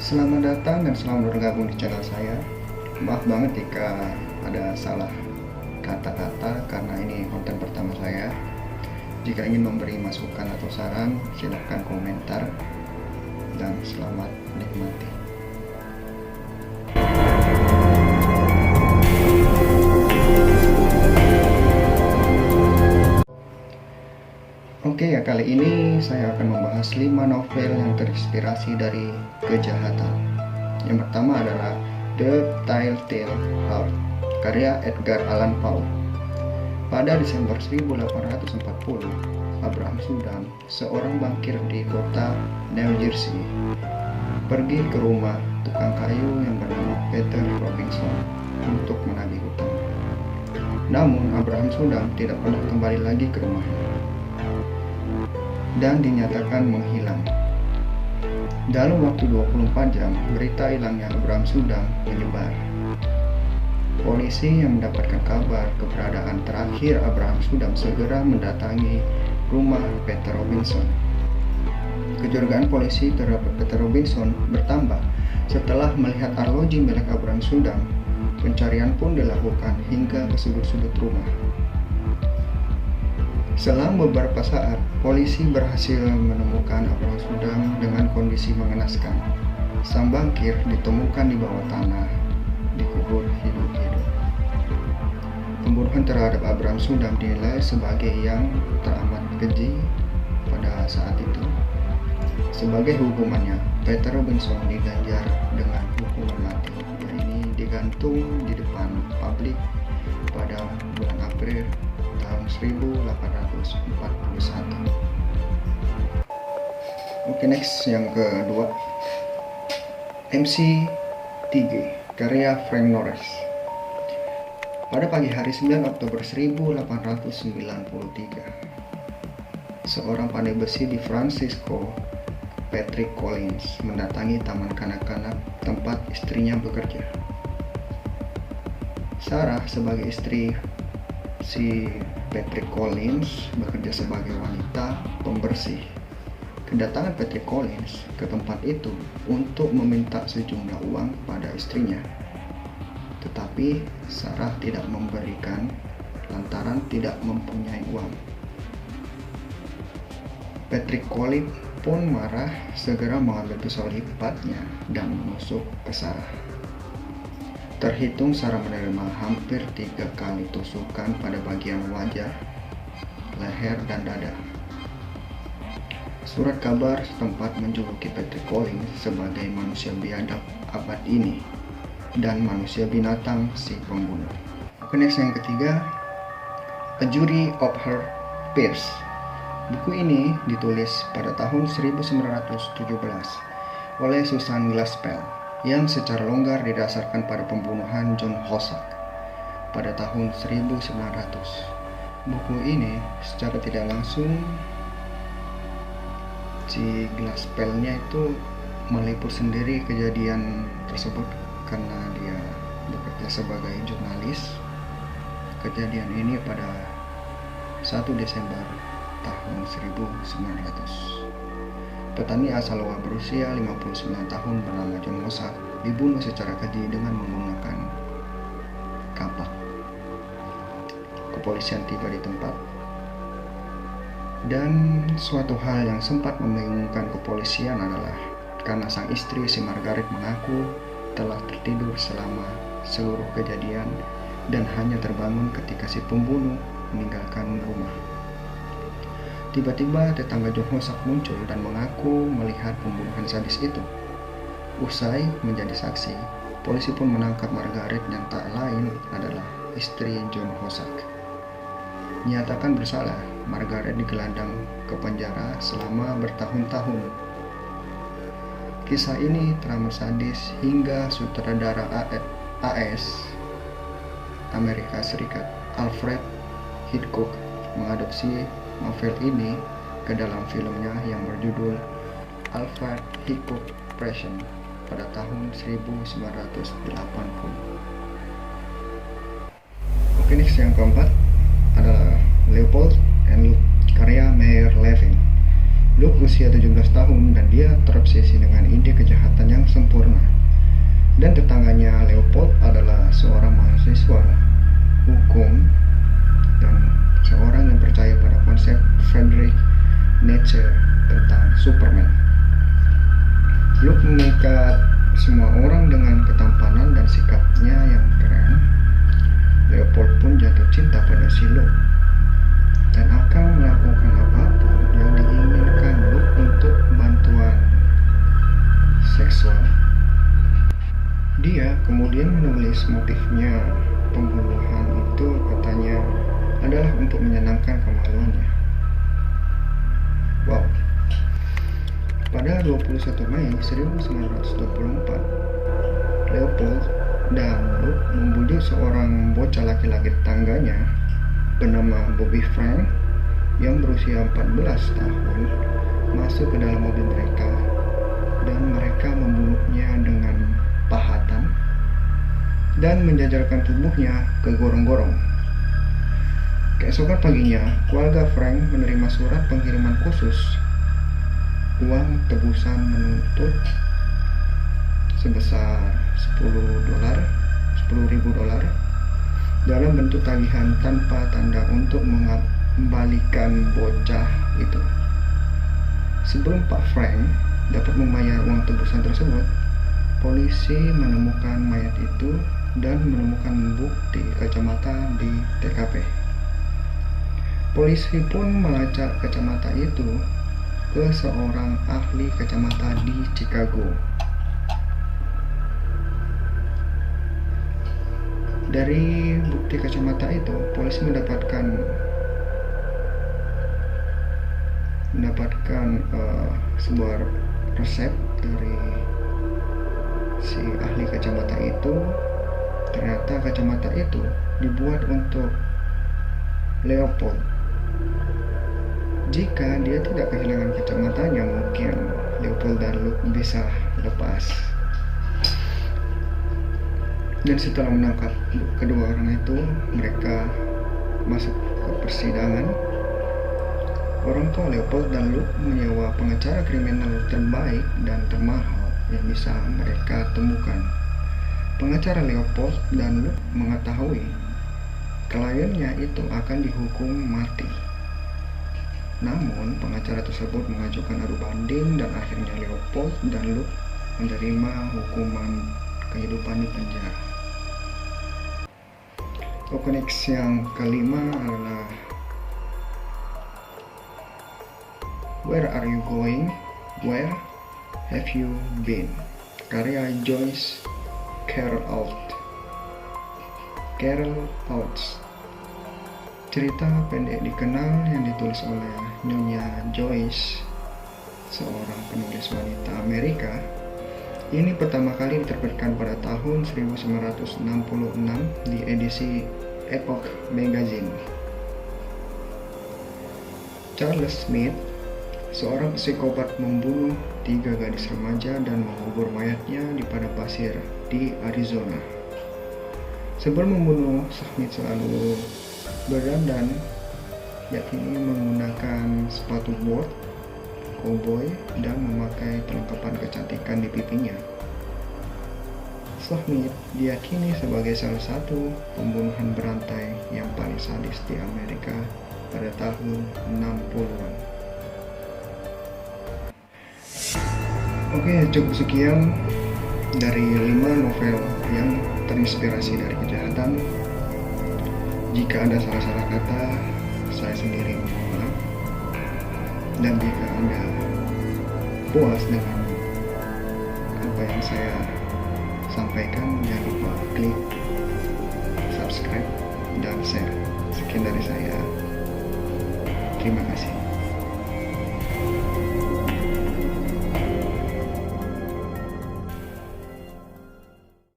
Selamat datang dan selamat bergabung di channel saya. Maaf banget jika ada salah kata-kata karena ini konten pertama saya. Jika ingin memberi masukan atau saran, silahkan komentar dan selamat menikmati. Oke ya, kali ini saya akan membahas 5 novel yang terinspirasi dari kejahatan. Yang pertama adalah The Telltale Heart, karya Edgar Allan Poe. Pada Desember 1840, Abraham Sudam, seorang bankir di kota New Jersey, pergi ke rumah tukang kayu yang bernama Peter Robinson untuk menagih hutang. Namun Abraham Sudam tidak pernah kembali lagi ke rumahnya dan dinyatakan menghilang. Dalam waktu 24 jam, berita hilangnya Abraham Sudam menyebar. Polisi yang mendapatkan kabar keberadaan terakhir Abraham Sudam segera mendatangi rumah Peter Robinson. Kecurigaan polisi terhadap Peter Robinson bertambah setelah melihat arloji milik Abraham Sudam. Pencarian pun dilakukan hingga ke sudut-sudut rumah. Selang beberapa saat, polisi berhasil menemukan Abraham Sudam dengan kondisi mengenaskan. Sang bankir ditemukan di bawah tanah, dikubur hidup-hidup. Pembunuhan terhadap Abraham Sudam dinilai sebagai yang teramat keji pada saat itu. Sebagai hukumannya, Peter Robinson diganjar dengan hukuman mati. Ini digantung di depan publik pada bulan April tahun 1841. Oke, next yang kedua, MC3, karya Frank Norris. Pada pagi hari 9 Oktober 1893, seorang pandai besi di Francisco, Patrick Collins, mendatangi taman kanak-kanak tempat istrinya bekerja. Sarah sebagai istri si Patrick Collins bekerja sebagai wanita pembersih. Kedatangan Patrick Collins ke tempat itu untuk meminta sejumlah uang pada istrinya. Tetapi Sarah tidak memberikan lantaran tidak mempunyai uang. Patrick Collins pun marah, segera mengambil pisau lipatnya dan menusuk ke Sarah. Terhitung Sarah menerima hampir 3 kali tusukan pada bagian wajah, leher, dan dada. Surat kabar setempat menjuluki Patrick Collins sebagai manusia biadab abad ini dan manusia binatang si pembunuh. Oke, next yang ketiga, A Jury of Her Peers. Buku ini ditulis pada tahun 1917 oleh Susan Glaspell yang secara longgar didasarkan pada pembunuhan John Hossack pada tahun 1900. Buku ini secara tidak langsung si Glaspell-nya itu meliput sendiri kejadian tersebut karena dia bekerja sebagai jurnalis. Kejadian ini pada 1 Desember tahun 1900. Petani asal Loa berusia 59 tahun bernama John Hossack dibunuh secara keji dengan menggunakan kapak. Kepolisian tiba di tempat, dan suatu hal yang sempat membingungkan kepolisian adalah karena sang istri si Margaret mengaku telah tertidur selama seluruh kejadian dan hanya terbangun ketika si pembunuh meninggalkan rumah. Tiba-tiba tetangga John Hossack muncul dan mengaku melihat pembunuhan sadis itu. Usai menjadi saksi, polisi pun menangkap Margaret yang tak lain adalah istri John Hossack. Nyatakan bersalah, Margaret digelandang ke penjara selama bertahun-tahun. Kisah ini teramat sadis hingga sutradara AS Amerika Serikat Alfred Hitchcock mengadopsi novel ini ke dalam filmnya yang berjudul Alfred Hitchcock Presents pada tahun 1980. Oke, next yang keempat adalah Leopold and Luke, karya Meyer Levin. Luke usia 17 tahun dan dia terobsesi dengan ide kejahatan yang sempurna. Nietzsche tentang Superman. Luke memikat semua orang dengan ketampanan dan sikapnya yang keren. Leopold pun jatuh cinta pada si Luke dan akan melakukan apapun yang diinginkan Luke untuk bantuan seksual. Dia kemudian menulis motifnya pembunuhan itu, katanya adalah untuk menyenangkan kemaluannya. Wow. Pada 21 Mei 1924, Leopold dan Luke membujuk seorang bocah laki-laki tetangganya bernama Bobby Frank yang berusia 14 tahun masuk ke dalam mobil mereka dan mereka membunuhnya dengan pahatan dan menjajalkan tubuhnya ke gorong-gorong. Keesokan paginya, keluarga Frank menerima surat pengiriman khusus uang tebusan menuntut sebesar $10.000 dalam bentuk tagihan tanpa tanda untuk mengembalikan bocah itu. Sebelum Pak Frank dapat membayar uang tebusan tersebut, polisi menemukan mayat itu dan menemukan bukti kacamata di TKP. Polisi pun melacak kacamata itu ke seorang ahli kacamata di Chicago. Dari bukti kacamata itu, polisi mendapatkan sebuah resep dari si ahli kacamata itu. Ternyata kacamata itu dibuat untuk Leopold. Jika dia tidak kehilangan kacamatanya, mungkin Leopold dan Luke bisa lepas. Dan setelah menangkap kedua orang itu, mereka masuk ke persidangan. Orang tua Leopold dan Luke menyewa pengacara kriminal terbaik dan termahal yang bisa mereka temukan. Pengacara Leopold dan Luke mengetahui kliennya itu akan dihukum mati. Namun, pengacara tersebut mengajukan adu banding dan akhirnya Leopold dan Luke menerima hukuman kehidupan di penjara. Next yang kelima adalah Where Are You Going? Where Have You Been? Karya Joyce Carol Oates. Cerita pendek dikenal yang ditulis oleh Nyonya Joyce, seorang penulis wanita Amerika. Ini pertama kali diterbitkan pada tahun 1966 di edisi Epoch Magazine. Charles Smith, seorang psikopat, membunuh 3 gadis remaja dan mengubur mayatnya di padang pasir di Arizona. Sebelum membunuh, Smith selalu berdandan, yakni menggunakan sepatu bot cowboy dan memakai perlengkapan kecantikan di pipinya. Smith diyakini sebagai salah satu pembunuhan berantai yang paling sadis di Amerika pada tahun 60-an. Oke, cukup sekian dari 5 novel yang terinspirasi dari kejahatan. Jika ada salah-salah kata, saya sendiri mohon maaf. Dan jika Anda puas dengan apa yang saya sampaikan, jangan lupa klik subscribe dan share. Sekian dari saya. Terima kasih.